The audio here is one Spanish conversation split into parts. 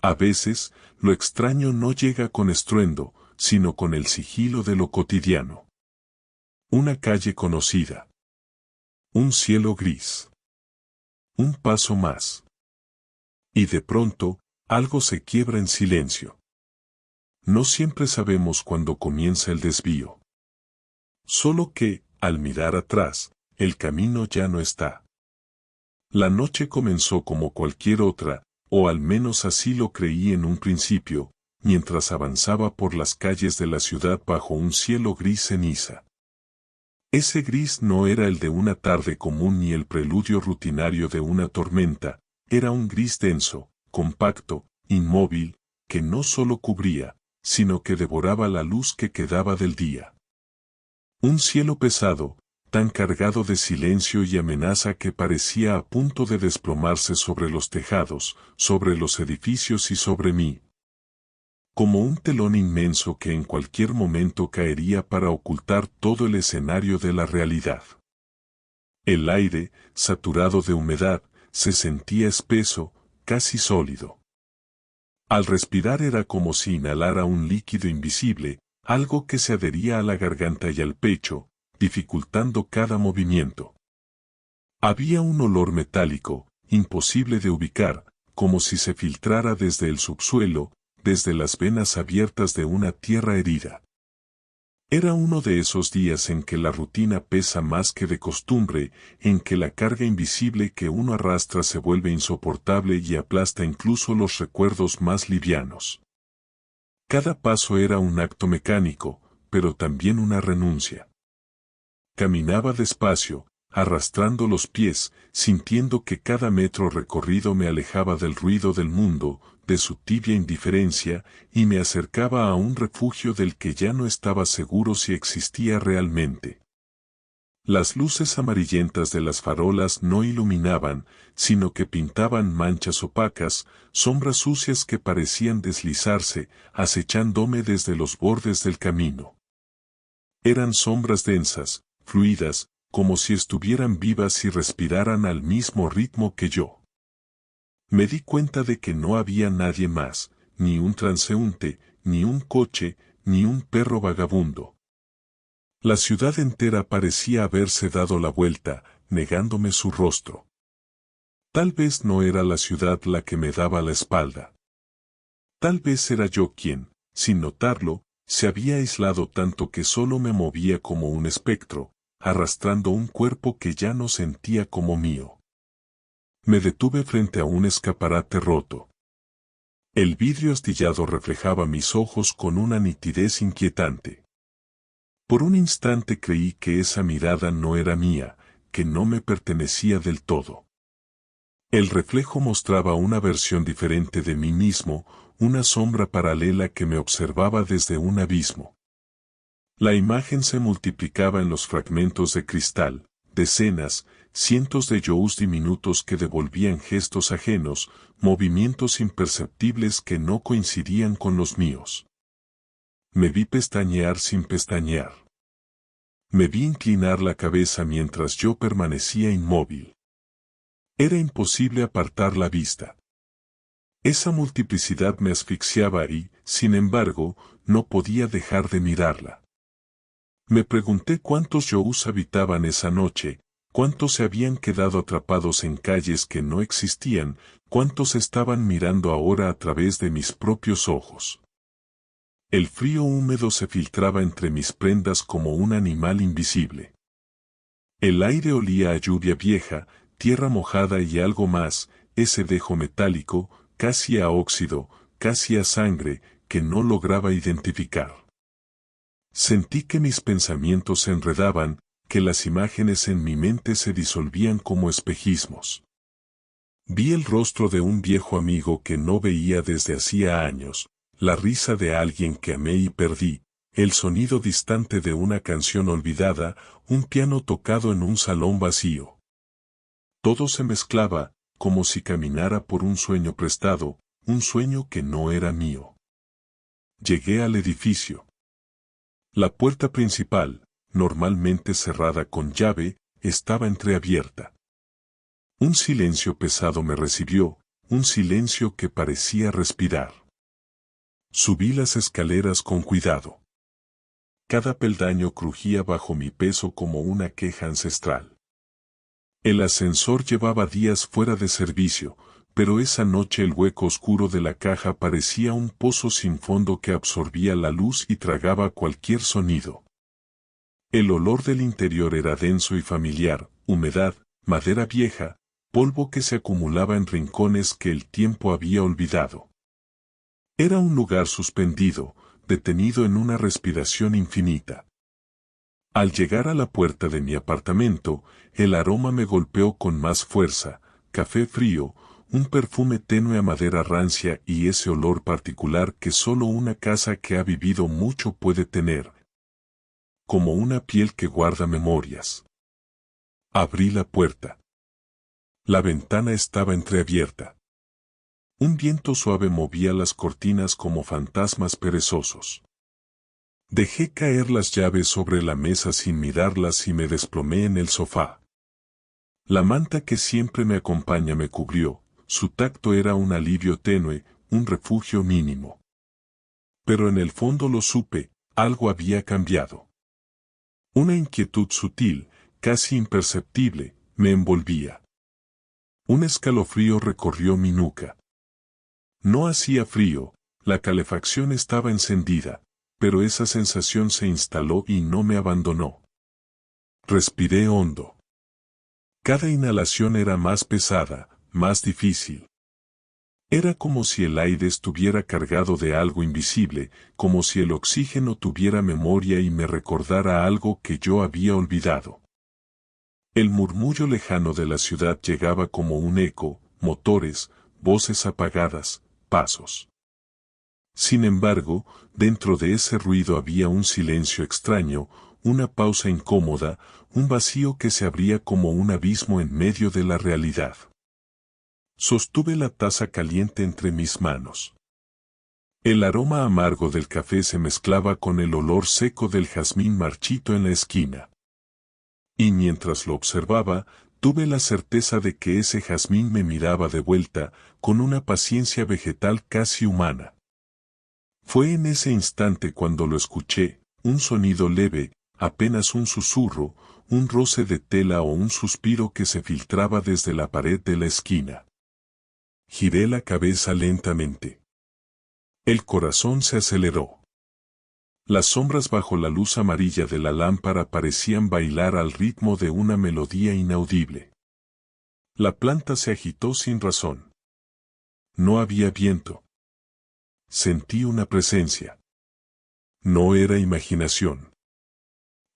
A veces, lo extraño no llega con estruendo, sino con el sigilo de lo cotidiano. Una calle conocida. Un cielo gris. Un paso más. Y de pronto, algo se quiebra en silencio. No siempre sabemos cuándo comienza el desvío. Solo que, al mirar atrás, el camino ya no está. La noche comenzó como cualquier otra, o al menos así lo creí en un principio, mientras avanzaba por las calles de la ciudad bajo un cielo gris ceniza. Ese gris no era el de una tarde común ni el preludio rutinario de una tormenta, era un gris denso, compacto, inmóvil, que no solo cubría, sino que devoraba la luz que quedaba del día. Un cielo pesado, tan cargado de silencio y amenaza que parecía a punto de desplomarse sobre los tejados, sobre los edificios y sobre mí. Como un telón inmenso que en cualquier momento caería para ocultar todo el escenario de la realidad. El aire, saturado de humedad, se sentía espeso, casi sólido. Al respirar era como si inhalara un líquido invisible, algo que se adhería a la garganta y al pecho, dificultando cada movimiento. Había un olor metálico, imposible de ubicar, como si se filtrara desde el subsuelo, desde las venas abiertas de una tierra herida. Era uno de esos días en que la rutina pesa más que de costumbre, en que la carga invisible que uno arrastra se vuelve insoportable y aplasta incluso los recuerdos más livianos. Cada paso era un acto mecánico, pero también una renuncia. Caminaba despacio, arrastrando los pies, sintiendo que cada metro recorrido me alejaba del ruido del mundo, de su tibia indiferencia, y me acercaba a un refugio del que ya no estaba seguro si existía realmente. Las luces amarillentas de las farolas no iluminaban, sino que pintaban manchas opacas, sombras sucias que parecían deslizarse, acechándome desde los bordes del camino. Eran sombras densas, fluidas, como si estuvieran vivas y respiraran al mismo ritmo que yo. Me di cuenta de que no había nadie más, ni un transeúnte, ni un coche, ni un perro vagabundo. La ciudad entera parecía haberse dado la vuelta, negándome su rostro. Tal vez no era la ciudad la que me daba la espalda. Tal vez era yo quien, sin notarlo, se había aislado tanto que solo me movía como un espectro, arrastrando un cuerpo que ya no sentía como mío. Me detuve frente a un escaparate roto. El vidrio astillado reflejaba mis ojos con una nitidez inquietante. Por un instante creí que esa mirada no era mía, que no me pertenecía del todo. El reflejo mostraba una versión diferente de mí mismo, una sombra paralela que me observaba desde un abismo. La imagen se multiplicaba en los fragmentos de cristal, decenas, cientos de yous diminutos que devolvían gestos ajenos, movimientos imperceptibles que no coincidían con los míos. Me vi pestañear sin pestañear. Me vi inclinar la cabeza mientras yo permanecía inmóvil. Era imposible apartar la vista. Esa multiplicidad me asfixiaba y, sin embargo, no podía dejar de mirarla. Me pregunté cuántos yous habitaban esa noche, cuántos se habían quedado atrapados en calles que no existían, cuántos estaban mirando ahora a través de mis propios ojos. El frío húmedo se filtraba entre mis prendas como un animal invisible. El aire olía a lluvia vieja, tierra mojada y algo más, ese dejo metálico, casi a óxido, casi a sangre, que no lograba identificar. Sentí que mis pensamientos se enredaban, que las imágenes en mi mente se disolvían como espejismos. Vi el rostro de un viejo amigo que no veía desde hacía años, la risa de alguien que amé y perdí, el sonido distante de una canción olvidada, un piano tocado en un salón vacío. Todo se mezclaba, como si caminara por un sueño prestado, un sueño que no era mío. Llegué al edificio. La puerta principal, normalmente cerrada con llave, estaba entreabierta. Un silencio pesado me recibió, un silencio que parecía respirar. Subí las escaleras con cuidado. Cada peldaño crujía bajo mi peso como una queja ancestral. El ascensor llevaba días fuera de servicio, pero esa noche el hueco oscuro de la caja parecía un pozo sin fondo que absorbía la luz y tragaba cualquier sonido. El olor del interior era denso y familiar, humedad, madera vieja, polvo que se acumulaba en rincones que el tiempo había olvidado. Era un lugar suspendido, detenido en una respiración infinita. Al llegar a la puerta de mi apartamento, el aroma me golpeó con más fuerza, café frío, un perfume tenue a madera rancia y ese olor particular que solo una casa que ha vivido mucho puede tener. Como una piel que guarda memorias. Abrí la puerta. La ventana estaba entreabierta. Un viento suave movía las cortinas como fantasmas perezosos. Dejé caer las llaves sobre la mesa sin mirarlas y me desplomé en el sofá. La manta que siempre me acompaña me cubrió, su tacto era un alivio tenue, un refugio mínimo. Pero en el fondo lo supe, algo había cambiado. Una inquietud sutil, casi imperceptible, me envolvía. Un escalofrío recorrió mi nuca. No hacía frío, la calefacción estaba encendida, pero esa sensación se instaló y no me abandonó. Respiré hondo. Cada inhalación era más pesada, más difícil. Era como si el aire estuviera cargado de algo invisible, como si el oxígeno tuviera memoria y me recordara algo que yo había olvidado. El murmullo lejano de la ciudad llegaba como un eco, motores, voces apagadas, pasos. Sin embargo, dentro de ese ruido había un silencio extraño, una pausa incómoda, un vacío que se abría como un abismo en medio de la realidad. Sostuve la taza caliente entre mis manos. El aroma amargo del café se mezclaba con el olor seco del jazmín marchito en la esquina. Y mientras lo observaba, tuve la certeza de que ese jazmín me miraba de vuelta, con una paciencia vegetal casi humana. Fue en ese instante cuando lo escuché, un sonido leve, apenas un susurro, un roce de tela o un suspiro que se filtraba desde la pared de la esquina. Giré la cabeza lentamente. El corazón se aceleró. Las sombras bajo la luz amarilla de la lámpara parecían bailar al ritmo de una melodía inaudible. La planta se agitó sin razón. No había viento. Sentí una presencia. No era imaginación.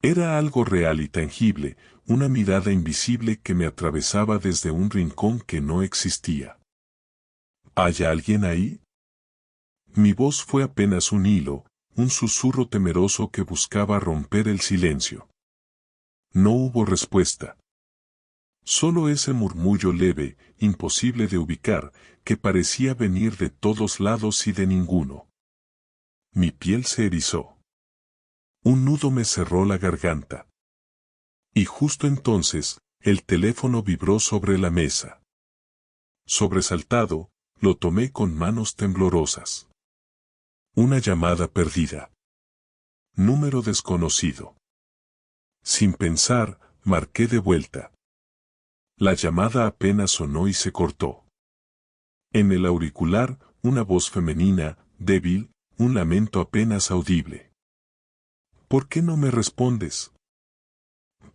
Era algo real y tangible, una mirada invisible que me atravesaba desde un rincón que no existía. ¿Hay alguien ahí? Mi voz fue apenas un hilo, un susurro temeroso que buscaba romper el silencio. No hubo respuesta. Solo ese murmullo leve, imposible de ubicar, que parecía venir de todos lados y de ninguno. Mi piel se erizó. Un nudo me cerró la garganta. Y justo entonces, el teléfono vibró sobre la mesa. Sobresaltado, lo tomé con manos temblorosas. Una llamada perdida. Número desconocido. Sin pensar, marqué de vuelta. La llamada apenas sonó y se cortó. En el auricular, una voz femenina, débil, un lamento apenas audible. ¿Por qué no me respondes?,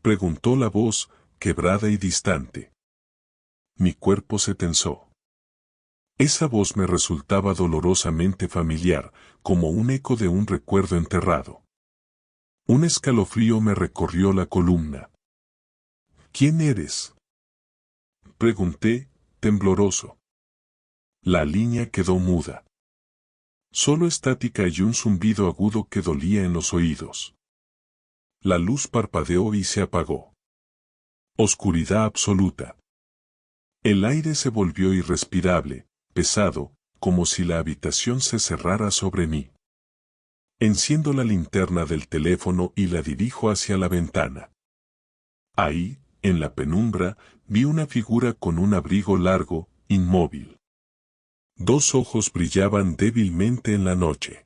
preguntó la voz, quebrada y distante. Mi cuerpo se tensó. Esa voz me resultaba dolorosamente familiar, como un eco de un recuerdo enterrado. Un escalofrío me recorrió la columna. ¿Quién eres?, pregunté, tembloroso. La línea quedó muda. Solo estática y un zumbido agudo que dolía en los oídos. La luz parpadeó y se apagó. Oscuridad absoluta. El aire se volvió irrespirable, pesado, como si la habitación se cerrara sobre mí. Enciendo la linterna del teléfono y la dirijo hacia la ventana. Ahí, en la penumbra, vi una figura con un abrigo largo, inmóvil. Dos ojos brillaban débilmente en la noche.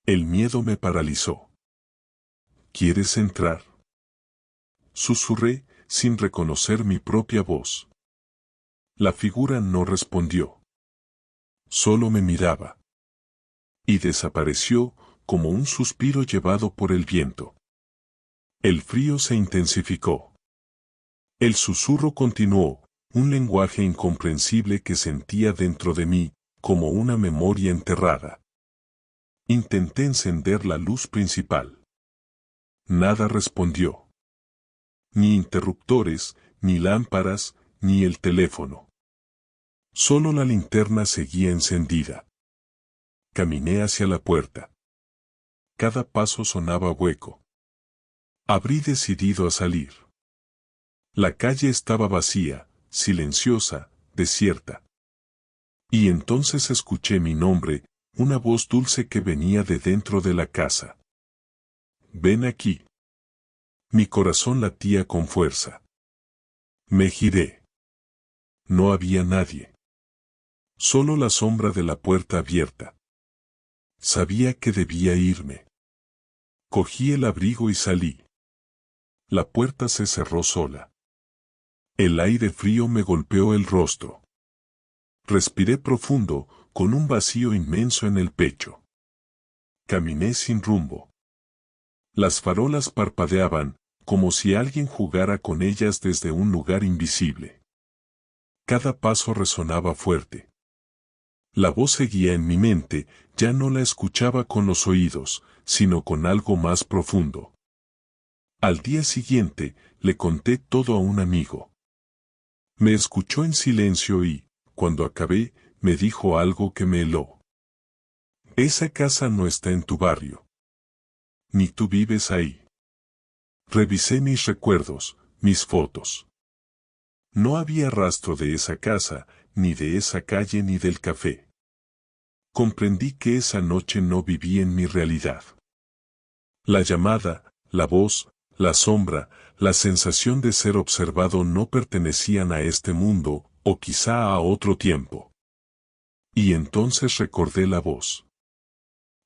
El miedo me paralizó. ¿Quieres entrar? Susurré, sin reconocer mi propia voz. La figura no respondió. Solo me miraba. Y desapareció, como un suspiro llevado por el viento. El frío se intensificó. El susurro continuó, un lenguaje incomprensible que sentía dentro de mí, como una memoria enterrada. Intenté encender la luz principal. Nada respondió. Ni interruptores, ni lámparas, ni el teléfono. Solo la linterna seguía encendida. Caminé hacia la puerta. Cada paso sonaba hueco. Abrí decidido a salir. La calle estaba vacía, silenciosa, desierta. Y entonces escuché mi nombre, una voz dulce que venía de dentro de la casa. Ven aquí. Mi corazón latía con fuerza. Me giré. No había nadie. Solo la sombra de la puerta abierta. Sabía que debía irme. Cogí el abrigo y salí. La puerta se cerró sola. El aire frío me golpeó el rostro. Respiré profundo, con un vacío inmenso en el pecho. Caminé sin rumbo. Las farolas parpadeaban, como si alguien jugara con ellas desde un lugar invisible. Cada paso resonaba fuerte. La voz seguía en mi mente, ya no la escuchaba con los oídos, sino con algo más profundo. Al día siguiente, le conté todo a un amigo. Me escuchó en silencio y, cuando acabé, me dijo algo que me heló. Esa casa no está en tu barrio. Ni tú vives ahí. Revisé mis recuerdos, mis fotos. No había rastro de esa casa, ni de esa calle ni del café. Comprendí que esa noche no viví en mi realidad. La llamada, la voz, la sombra, la sensación de ser observado no pertenecían a este mundo, o quizá a otro tiempo. Y entonces recordé la voz.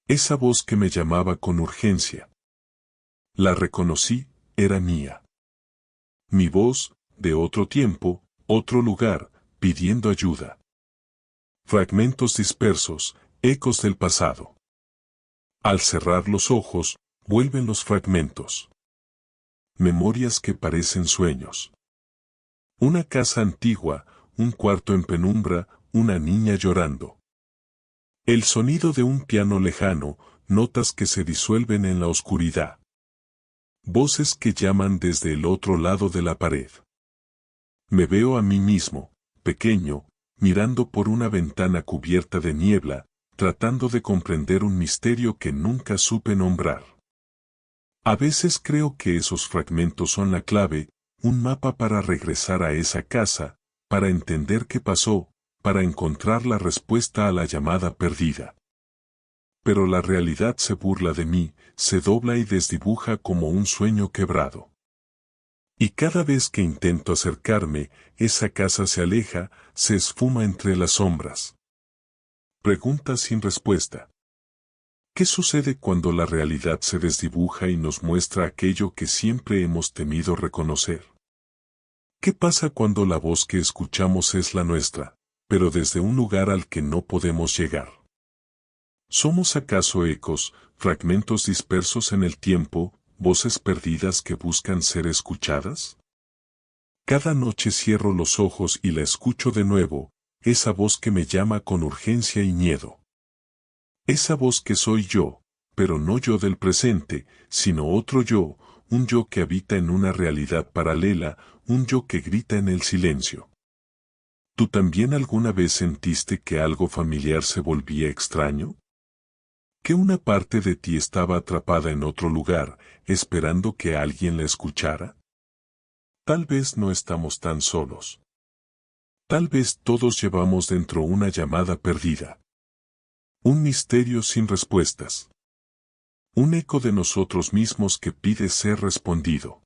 Esa voz que me llamaba con urgencia. La reconocí, era mía. Mi voz, de otro tiempo, otro lugar, pidiendo ayuda. Fragmentos dispersos, ecos del pasado. Al cerrar los ojos, vuelven los fragmentos. Memorias que parecen sueños. Una casa antigua, un cuarto en penumbra, una niña llorando. El sonido de un piano lejano, notas que se disuelven en la oscuridad. Voces que llaman desde el otro lado de la pared. Me veo a mí mismo, pequeño, mirando por una ventana cubierta de niebla, tratando de comprender un misterio que nunca supe nombrar. A veces creo que esos fragmentos son la clave, un mapa para regresar a esa casa, para entender qué pasó, para encontrar la respuesta a la llamada perdida. Pero la realidad se burla de mí, se dobla y desdibuja como un sueño quebrado. Y cada vez que intento acercarme, esa casa se aleja, se esfuma entre las sombras. Pregunta sin respuesta. ¿Qué sucede cuando la realidad se desdibuja y nos muestra aquello que siempre hemos temido reconocer? ¿Qué pasa cuando la voz que escuchamos es la nuestra, pero desde un lugar al que no podemos llegar? ¿Somos acaso ecos, fragmentos dispersos en el tiempo, voces perdidas que buscan ser escuchadas? Cada noche cierro los ojos y la escucho de nuevo, esa voz que me llama con urgencia y miedo. Esa voz que soy yo, pero no yo del presente, sino otro yo, un yo que habita en una realidad paralela, un yo que grita en el silencio. ¿Tú también alguna vez sentiste que algo familiar se volvía extraño? ¿Que una parte de ti estaba atrapada en otro lugar, esperando que alguien la escuchara? Tal vez no estamos tan solos. Tal vez todos llevamos dentro una llamada perdida. Un misterio sin respuestas. Un eco de nosotros mismos que pide ser respondido.